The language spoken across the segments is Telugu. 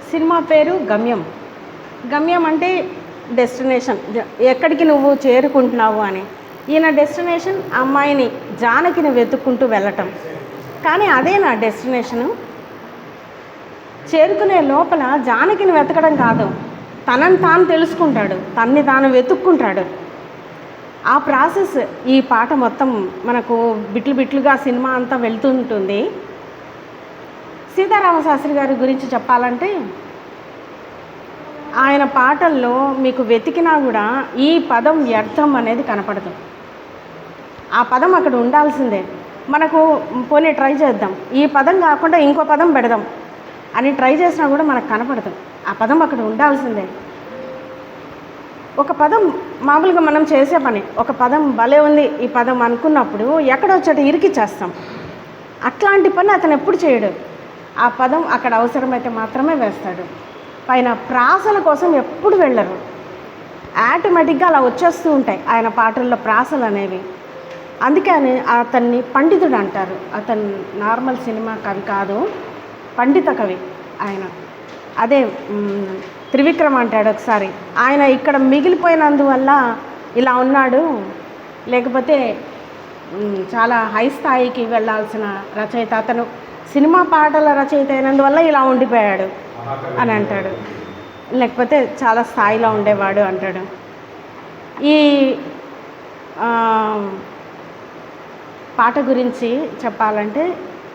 సినిమా పేరు గమ్యం. గమ్యం అంటే డెస్టినేషన్, ఎక్కడికి నువ్వు చేరుకుంటున్నావు అని. ఈయన డెస్టినేషన్ అమ్మాయిని జానకిని వెతుక్కుంటూ వెళ్ళటం. కానీ అదే నా డెస్టినేషను. చేరుకునే లోపల జానకిని వెతకడం కాదు, తనని తాను తెలుసుకుంటాడు, తన్ని తాను వెతుక్కుంటాడు. ఆ ప్రాసెస్ ఈ పాట మొత్తం మనకు బిట్లు బిట్లుగా సినిమా అంతా వెళ్తుంటుంది. సీతారామశాస్త్రి గారి గురించి చెప్పాలంటే ఆయన పాటల్లో మీకు వెతికినా కూడా ఈ పదం వ్యర్థం అనేది కనపడదు. ఆ పదం అక్కడ ఉండాల్సిందే. మనకు పోనీ ట్రై చేద్దాం, ఈ పదం కాకుండా ఇంకో పదం పెడదాం అని ట్రై చేసినా కూడా మనకు కనపడదు. ఆ పదం అక్కడ ఉండాల్సిందే. ఒక పదం మామూలుగా మనం చేసే పని, ఒక పదం భలే ఉంది ఈ పదం అనుకున్నప్పుడు ఎక్కడో చోట ఇరికిచ్చేస్తాం. అట్లాంటి పని అతను ఎప్పుడు చేయడు. ఆ పదం అక్కడ అవసరమైతే మాత్రమే వేస్తాడు. పైన ప్రాసల కోసం ఎప్పుడు వెళ్ళరు. ఆటోమేటిక్గా అలా వచ్చేస్తూ ఉంటాయి ఆయన పాటల్లో ప్రాసలు అనేవి. అందుకే అతన్ని పండితుడు అంటారు. అతను నార్మల్ సినిమా కవి కాదు, పండిత కవి ఆయన. అదే త్రివిక్రమ్ అంటాడు ఒకసారి, ఆయన ఇక్కడ మిగిలిపోయినందువల్ల ఇలా ఉన్నాడు, లేకపోతే చాలా హై స్థాయికి వెళ్ళాల్సిన రచయిత అతను సినిమా పాటల రచయిత అయినందువల్ల ఇలా ఉండిపోయాడు అని అంటాడు, లేకపోతే చాలా స్థాయిలో ఉండేవాడు అంటాడు. ఈ పాట గురించి చెప్పాలంటే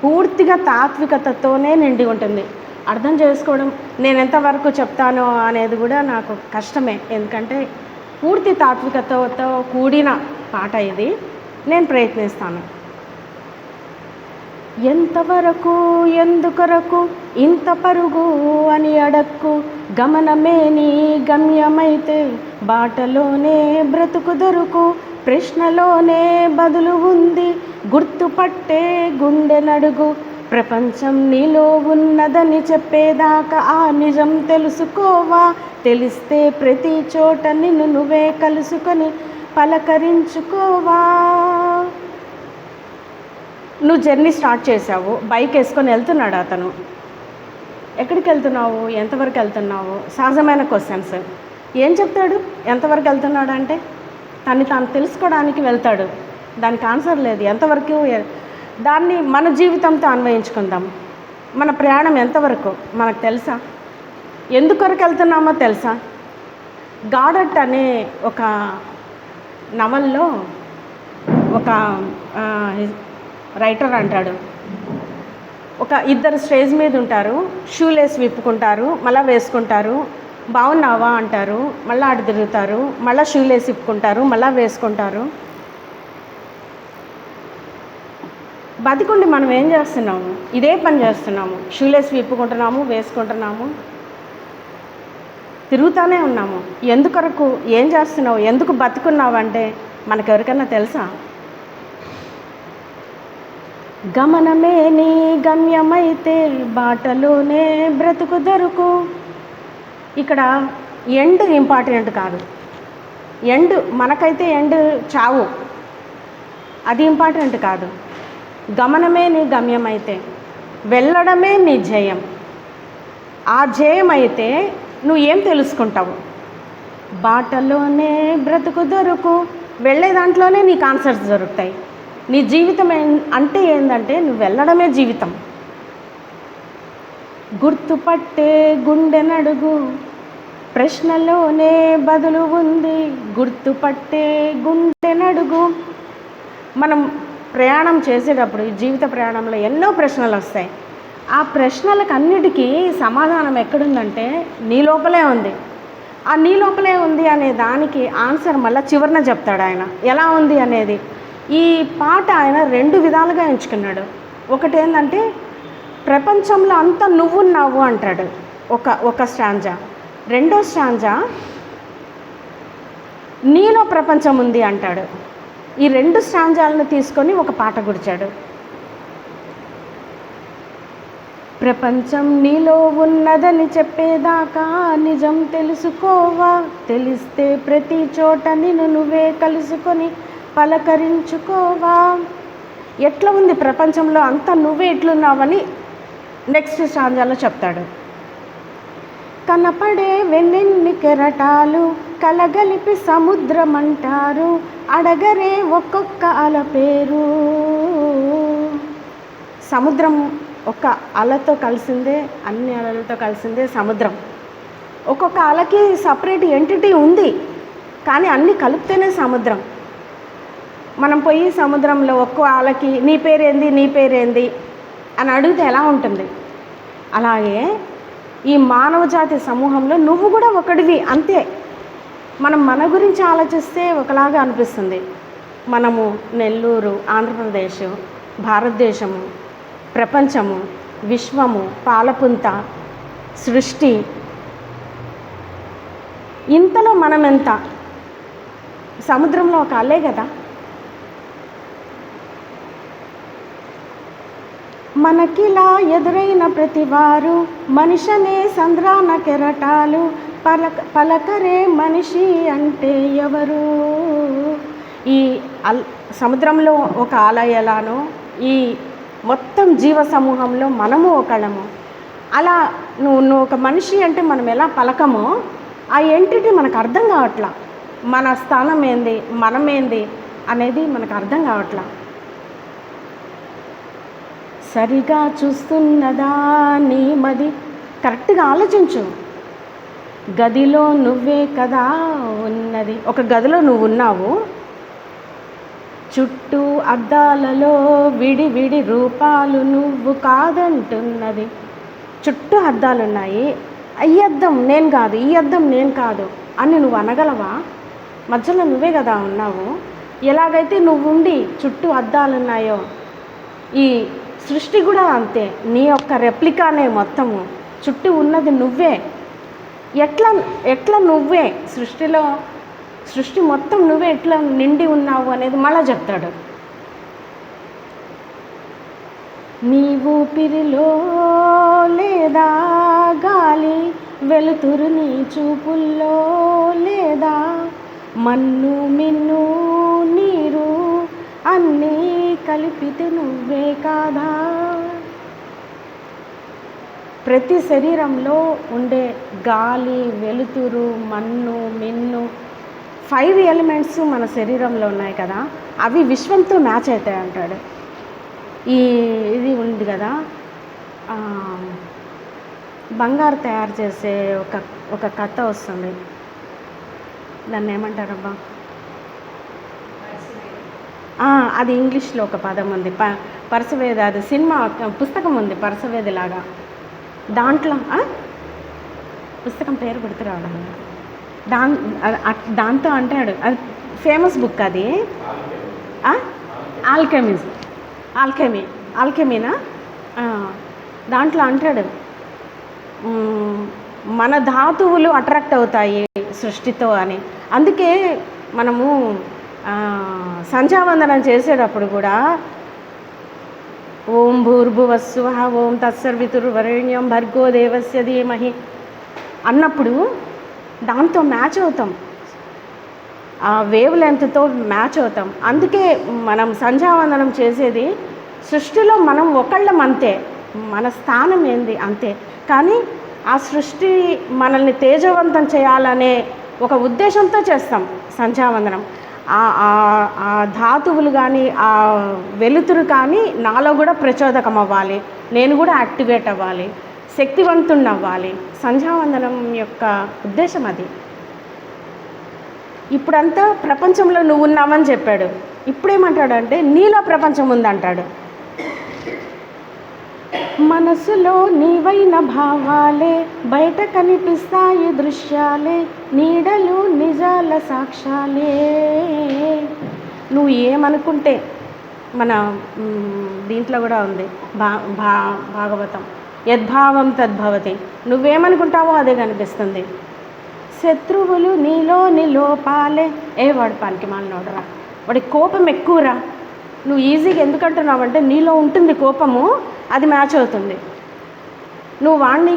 పూర్తిగా తాత్వికతతోనే నిండి ఉంటుంది. అర్థం చేసుకోవడం నేను ఎంతవరకు చెప్తానో అనేది కూడా నాకు కష్టమే, ఎందుకంటే పూర్తి తాత్వికతతో కూడిన పాట ఇది. నేను ప్రయత్నిస్తాను. ఎంతవరకు ఎందుకొరకు ఇంత పరుగు అని అడక్కు, గమనమే నీ గమ్యమైతే బాటలోనే బ్రతుకు దొరుకు, ప్రశ్నలోనే బదులు ఉంది గుర్తుపట్టే గుండె నడుగు, ప్రపంచం నీలో ఉన్నదని చెప్పేదాకా ఆ నిజం తెలుసుకోవా, తెలిస్తే ప్రతి చోట నిన్ను నువ్వే కలుసుకొని పలకరించుకోవా. నువ్వు జర్నీ స్టార్ట్ చేసావు, బైక్ వేసుకొని వెళ్తున్నాడు అతను. ఎక్కడికి వెళ్తున్నావు, ఎంతవరకు వెళ్తున్నావు, సహజమైన క్వశ్చన్స్. ఏం చెప్తాడు, ఎంతవరకు వెళ్తున్నాడు అంటే తన్ని తాను తెలుసుకోవడానికి వెళ్తాడు. దానికి ఆన్సర్ లేదు. ఎంతవరకు, దాన్ని మన జీవితంతో అన్వయించుకుందాం. మన ప్రయాణం ఎంతవరకు మనకు తెలుసా, ఎందుకొరకు వెళ్తున్నామో తెలుసా. గాడట్ అనే ఒక నవల్లో ఒక రైటర్ అంటాడు, ఒక ఇద్దరు స్టేజ్ మీద ఉంటారు, షూలేస్ విప్పుకుంటారు, మళ్ళీ వేసుకుంటారు, బాగున్నావా అంటారు, మళ్ళీ అటు తిరుగుతారు, మళ్ళీ షూలేస్ విప్పుకుంటారు, మళ్ళీ వేసుకుంటారు. బతికుండి మనం ఏం చేస్తున్నాము, ఇదే పని చేస్తున్నాము. షూలేస్ విప్పుకుంటున్నాము, వేసుకుంటున్నాము, తిరుగుతూనే ఉన్నాము. ఎందుకొరకు, ఏం చేస్తున్నావు, ఎందుకు బతుకున్నావు అంటే మనకెవరికైనా తెలుసా. గమనమే నీ గమ్యమైతే బాటలోనే బ్రతుకు దొరుకు. ఇక్కడ ఎండ్ ఇంపార్టెంట్ కాదు. ఎండ్ మనకైతే ఎండ్ చావు, అది ఇంపార్టెంట్ కాదు. గమనమే నీ గమ్యం అయితే, వెళ్ళడమే నీ జయం. ఆ జయం అయితే నువ్వు ఏం తెలుసుకుంటావు. బాటలోనే బ్రతుకు దొరుకు, వెళ్ళే దాంట్లోనే నీకు ఆన్సర్స్ దొరుకుతాయి. నీ జీవితం అంటే ఏంటంటే నువ్వు వెళ్ళడమే జీవితం. గుర్తుపట్టే గుండె నడుగు, ప్రశ్నలోనే బదులు ఉంది గుర్తుపట్టే గుండె నడుగు. మనం ప్రయాణం చేసేటప్పుడు జీవిత ప్రయాణంలో ఎన్నో ప్రశ్నలు వస్తాయి. ఆ ప్రశ్నలకు అన్నిటికీ సమాధానం ఎక్కడుందంటే నీ లోపలే ఉంది. ఆ నీ లోపలే ఉంది అనే దానికి ఆన్సర్ మళ్ళీ చివరిన చెప్తాడు ఆయన, ఎలా ఉంది అనేది. ఈ పాట ఆయన రెండు విధాలుగా ఎంచుకున్నాడు. ఒకటి ఏంటంటే ప్రపంచంలో అంతా నువ్వున్నావు అంటాడు ఒక స్టాంజా. రెండో స్టాంజా నీలో ప్రపంచం ఉంది అంటాడు. ఈ రెండు స్టాంజాలను తీసుకొని ఒక పాట గుడిచాడు. ప్రపంచం నీలో ఉన్నదని చెప్పేదాకా నిజం తెలుసుకోవా, తెలిస్తే ప్రతి చోట నిన్ను నువ్వే కలుసుకొని పలకరించుకోవా. ఎట్లా ఉంది ప్రపంచంలో అంతా నువ్వే ఎట్లున్నావని నెక్స్ట్ స్టాంజాలో చెప్తాడు. కనపడే వెన్నెన్ని కెరటాలు కలగలిపి సముద్రం అంటారు, అడగరే ఒక్కొక్క అల పేరు. సముద్రం ఒక అలతో కలిసిందే, అన్ని అలలతో కలిసిందే సముద్రం. ఒక్కొక్క అలకి సపరేట్ ఎంటిటీ ఉంది, కానీ అన్నీ కలిపితేనే సముద్రం. మనం పోయి సముద్రంలో ఒక్కో అలకి నీ పేరేంది నీ పేరేంది అని అడిగితే ఎలా ఉంటుంది? అలాగే ఈ మానవ జాతి సమూహంలో నువ్వు కూడా ఒకడివి అంతే. మనం మన గురించి ఆలోచిస్తే ఒకలాగా అనిపిస్తుంది. మనము నెల్లూరు, ఆంధ్రప్రదేశ్, భారతదేశము, ప్రపంచము, విశ్వము, పాలపుంత, సృష్టి, ఇంతలో మనం ఎంత? సముద్రంలో ఒక అలే కదా. మనకిలా ఎదురైన ప్రతివారు మనిషనే సంద్రాన కెరటాలు, పలకరే మనిషి అంటే ఎవరు? ఈ సముద్రంలో ఒక అల ఎలానో ఈ మొత్తం జీవ సమూహంలో మనము ఒకళ్ళము. అలా నువ్వు ఒక మనిషి అంటే మనం ఎలా పలకమో ఆ ఎంటిటీ మనకు అర్థం కావట్లా. మన స్థానం ఏంది, మనమేంది అనేది మనకు అర్థం కావట్లా. సరిగా చూస్తున్నదా నీ మది? కరెక్ట్గా ఆలోచించు. గదిలో నువ్వే కదా ఉన్నది. ఒక గదిలో నువ్వు ఉన్నావు, చుట్టూ అద్దాలలో విడి విడి రూపాలు నువ్వు కాదంటున్నది. చుట్టూ అద్దాలు ఉన్నాయి, ఈ అద్దం నేను కాదు, ఈ అద్దం నేను కాదు అని నువ్వు అనగలవా? మధ్యలో నువ్వే కదా ఉన్నావు. ఎలాగైతే నువ్వు ఉండి చుట్టూ అద్దాలు ఉన్నాయో ఈ సృష్టి కూడా అంతే. నీ యొక్క రెప్లికానే మొత్తము, చుట్టూ ఉన్నది నువ్వే. ఎట్లా నువ్వే సృష్టిలో, సృష్టి మొత్తం నువ్వే ఎట్లా నిండి ఉన్నావు అనేది మళ్ళా చెప్తాడు. నీ ఊపిరిలో లేదా గాలి వెలుతురు, నీ చూపుల్లో లేదా మన్ను మిన్ను నీరు, అన్నీ కలిపితే నువ్వే కాదా? ప్రతి శరీరంలో ఉండే గాలి, వెలుతురు, మన్ను, మిన్ను 5 ఎలిమెంట్స్ మన శరీరంలో ఉన్నాయి కదా, అవి విశ్వంతో మ్యాచ్ అవుతాయి అంటాడు. ఇది ఉంది కదా, బంగారు తయారు చేసే ఒక కథ వస్తుంది, దాన్ని ఏమంటారబ్బా? అది ఇంగ్లీష్లో ఒక పదం ఉంది, పరసవేద. అది సినిమా పుస్తకం ఉంది పరసవేదిలాగా. దాంట్లో పుస్తకం పేరు గుర్తు రావడం, దాంతో అంటాడు, అది ఫేమస్ బుక్ అది, ఆల్కెమీనా. దాంట్లో అంటాడు మన ధాతువులు అట్రాక్ట్ అవుతాయి సృష్టితో అని. అందుకే మనము సంధ్యావందనం చేసేటప్పుడు కూడా ఓం భూర్భువస్సువః ఓం తత్సర్వితుర్వరేణ్యం భర్గో దేవస్య ధీమహి అన్నప్పుడు దాంతో మ్యాచ్ అవుతాం, ఆ వేవ్ లెంత్తో మ్యాచ్ అవుతాం. అందుకే మనం సంధ్యావందనం చేసేది సృష్టిలో మనం ఒకళ్ళం అంతే, మన స్థానం ఏంది అంతే. కానీ ఆ సృష్టి మనల్ని తేజవంతం చేయాలనే ఒక ఉద్దేశంతో చేస్తాం సంధ్యావందనం. ఆ ధాతువులు కానీ ఆ వెలుతురు కానీ నాలో కూడా ప్రచోదకం అవ్వాలి, నేను కూడా యాక్టివేట్ అవ్వాలి, శక్తివంతుణ్ణి అవ్వాలి. సంధ్యావందనం యొక్క ఉద్దేశం అది. ఇప్పుడంతా ప్రపంచంలో నువ్వు ఉన్నావని చెప్పాడు, ఇప్పుడేమంటాడంటే నీలో ప్రపంచం ఉందంటాడు. మనసులో నీవైన భావాలే బయట కనిపిస్తాయి దృశ్యాలే, నీడలు నిజాల సాక్ష్యాలే. నువ్వు ఏమనుకుంటే, మన దీంట్లో కూడా ఉంది భాగవతం, యద్భావం తద్భవతి. నువ్వేమనుకుంటావో అదే కనిపిస్తుంది. శత్రువులు నీలోని లోపాలే. వాడు పనికి మాలినోడరా, వాడి కోపం ఎక్కువరా. నువ్వు ఈజీగా ఎందుకంటున్నావు అంటే నీలో ఉంటుంది కోపము, అది మ్యాచ్ అవుతుంది. నువ్వు వాడిని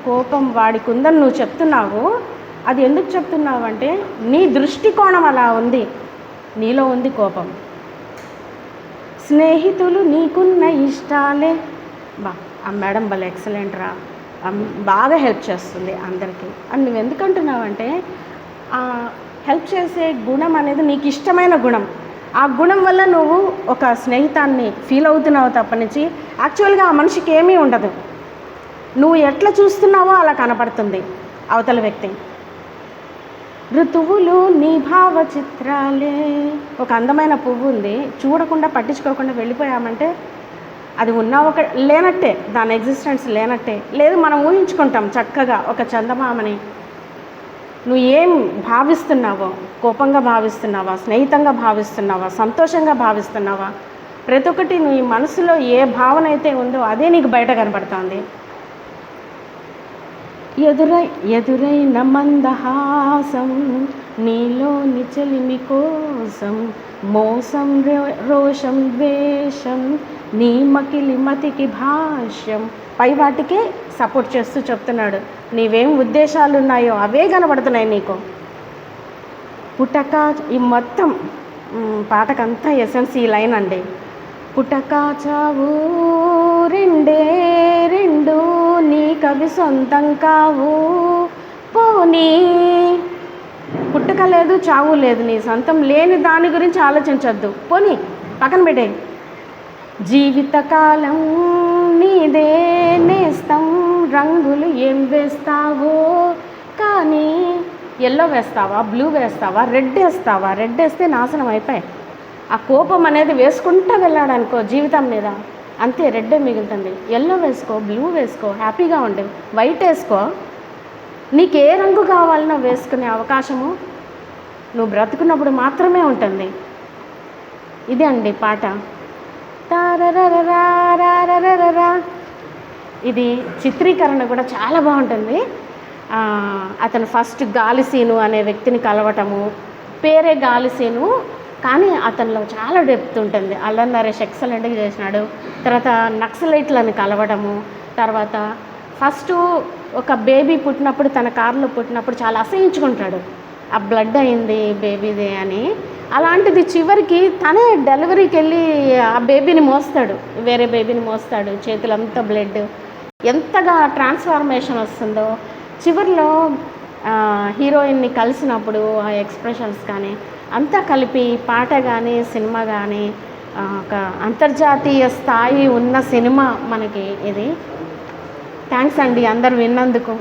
కోపం వాడికి ఉందని నువ్వు చెప్తున్నావు. అది ఎందుకు చెప్తున్నావు అంటే నీ దృష్టికోణం అలా ఉంది, నీలో ఉంది కోపం. స్నేహితులు నీకున్న ఇష్టాలే. బా ఆ మేడం భలే ఎక్సలెంట్ రా, బాగా హెల్ప్ చేస్తుంది అందరికీ అని నువ్వు ఎందుకంటున్నావంటే హెల్ప్ చేసే గుణం అనేది నీకు ఇష్టమైన గుణం. ఆ గుణం వల్ల నువ్వు ఒక స్నేహితాన్ని ఫీల్ అవుతున్నావు తప్పనించి యాక్చువల్గా ఆ మనిషికి ఏమీ ఉండదు. నువ్వు ఎట్లా చూస్తున్నావో అలా కనపడుతుంది అవతల వ్యక్తి. ఋతువులు నీ భావ చిత్రాలే. ఒక అందమైన పువ్వు ఉంది, చూడకుండా పట్టించుకోకుండా వెళ్ళిపోయామంటే అది ఉన్నా ఒక లేనట్టే, దాని ఎగ్జిస్టెన్స్ లేనట్టే. లేదు మనం ఊహించుకుంటాం చక్కగా ఒక చందమామని. నువ్వు ఏం భావిస్తున్నావో, కోపంగా భావిస్తున్నావా, స్నేహితంగా భావిస్తున్నావా, సంతోషంగా భావిస్తున్నావా, ప్రతి ఒక్కటి నీ మనసులో ఏ భావన అయితే ఉందో అదే నీకు బయట కనపడుతుంది. ఎదురైన మందహాసం నీలోని చెలిమి కోసం, మోసం రోషం ద్వేషం నీ మకిలి మతికి భాష్యం. పై వాటికే సపోర్ట్ చేస్తూ చెప్తున్నాడు. నీవేం ఉద్దేశాలు ఉన్నాయో అవే కనబడుతున్నాయి నీకు. పుటక, ఈ మొత్తం పాటకంతా ఎసెన్స్ ఈ లైన్ అండి. పుటక చావు రెండే రెండు, నీ కవి సొంతం కావు పోనీ. పుట్టుక లేదు, చావు లేదు, నీ సొంతం లేని దాని గురించి ఆలోచించొద్దు, పోనీ పక్కన పెట్టే. జీవితకాలం నీదే నేస్తం, రంగులు ఏం వేస్తావో కానీ. ఎల్లో వేస్తావా, బ్లూ వేస్తావా, రెడ్ వేస్తావా? రెడ్ వేస్తే నాశనం అయిపోయి. ఆ కోపం అనేది వేసుకుంటూ వెళ్ళాడనుకో జీవితం మీద, అంతే రెడ్డే మిగులుతుంది. ఎల్లో వేసుకో, బ్లూ వేసుకో, హ్యాపీగా ఉండు. వైట్ వేసుకో, నీకు ఏ రంగు కావాలనో వేసుకునే అవకాశము నువ్వు బ్రతుకున్నప్పుడు మాత్రమే ఉంటుంది. ఇదే అండి పాట. తారరరరారరరరా. ఇది చిత్రీకరణ కూడా చాలా బాగుంటుంది. అతను ఫస్ట్ గాలిసీను అనే వ్యక్తిని కలవటము, పేరే గాలిసీను కానీ అతనిలో చాలా డెప్త్ ఉంటుంది. అల్లరి నరేష్ ఎక్సలెంట్గా చేసినాడు. తర్వాత నక్సలైట్లను కలవడము, తర్వాత ఫస్ట్ ఒక బేబీ పుట్టినప్పుడు, తన కారులో పుట్టినప్పుడు చాలా అసహించుకుంటాడు, ఆ బ్లడ్ అయింది బేబీదే అని. అలాంటిది చివరికి తనే డెలివరీకి వెళ్ళి ఆ బేబీని మోస్తాడు, వేరే బేబీని మోస్తాడు, చేతులంతా బ్లడ్. ఎంతగా ట్రాన్స్ఫార్మేషన్ వస్తుందో చివరిలో హీరోయిన్ని కలిసినప్పుడు ఆ ఎక్స్ప్రెషన్స్ కానీ అంతా కలిపి పాట కానీ సినిమా కానీ ఒక అంతర్జాతీయ స్థాయి ఉన్న సినిమా మనకి ఇది. థ్యాంక్స్ అండి అందరు విన్నందుకు.